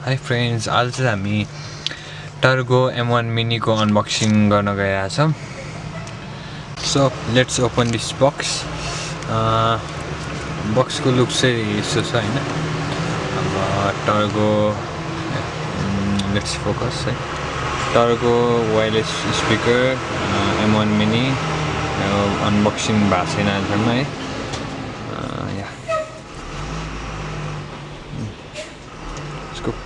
Hi friends, आज चाहिँ हामी TERGOO M1mini को unboxing गर्न गइरहेका छौं. So let's open this box. Box को look चाहिँ यस्तो छ हैन. अब TERGOO let's focus है. TERGOO wireless speaker M1mini unboxing भएको छैन आजसम्म है.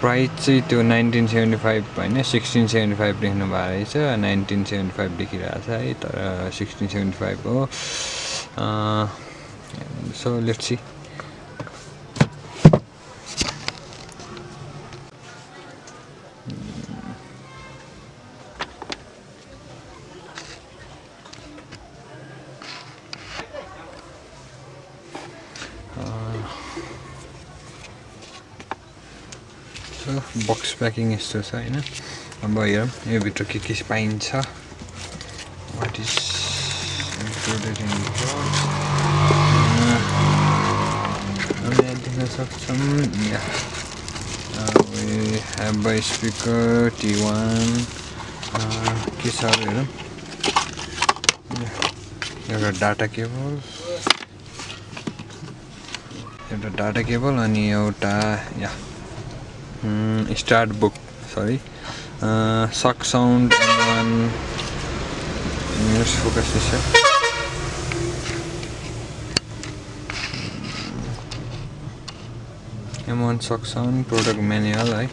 प्राइस चाहिँ त्यो 1975 हैन 1675 लेख्नु भएको रहेछ. 1975 लेखिरहेछ है, तर 1675 हो. So let's see. So box packing यस्तो छ हैन. अब हेरौँ यो भित्र के पाइन्छ. What is included in the box? हामी देख्न सक्छौं. We have a speaker T1. के छ हेरौँ. एउटा डाटा केबल अनि एउटा start book, sorry, shock sound M1. Let's focus this here. M1 shock sound product manual है.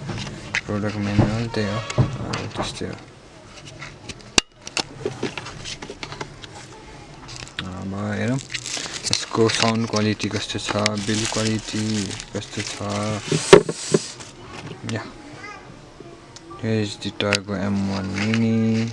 Product manual त्यही हो. त्यस्तै हो. अब हेरौँ यसको साउन्ड क्वालिटी कस्तो छ, बिल्ड क्वालिटी कस्तो छ. Yeah, here is the TERGOO M1mini.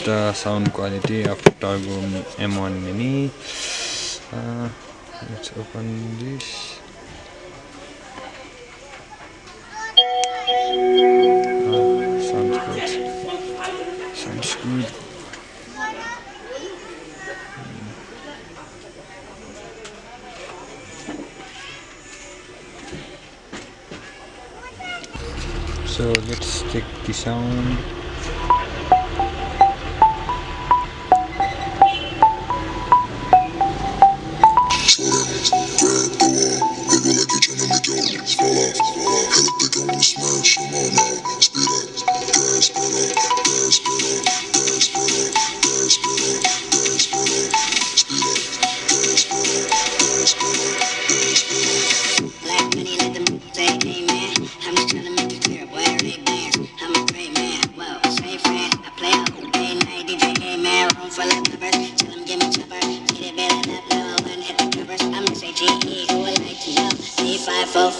The sound quality of TERGOO M1mini. Let's open this. Sounds good. Sounds good. So let's check the sound.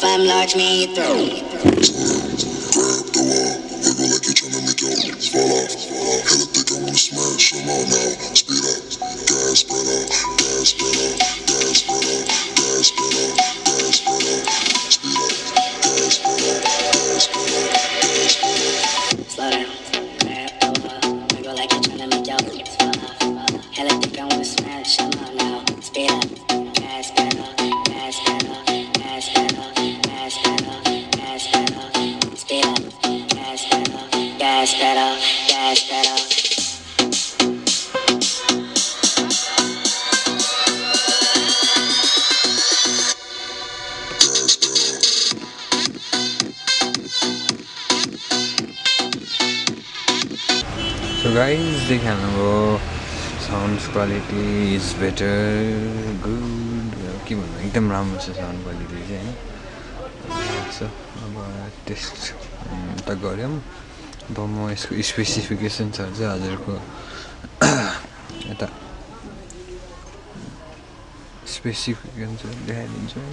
I'm large, me throw. Grab the wall, wiggle like you're tryna make your lips fall off. Hella thick, I wanna smash them all now. Speed up, gas pedal, gas pedal, gas pedal, gas pedal, gas pedal. Speed up, gas pedal, gas pedal, gas pedal. Slow down, grab the wall, wiggle like you're tryna make your lips fall off. Hella thick, I wanna smash them all now. Speed up, gas pedal, gas pedal, gas pedal. Gas pedal, gas pedal. So guys, they can go. Sound quality is better, good. के भन्नु एकदम राम्रो छ sound quality चाहिँ हैन. So अब test त गर्यौं. अब म यसको स्पेसिफिकेसन्सहरु चाहिँ हजुरको यता स्पेसिफिकेसन्सहरु देखाइदिन्छु है.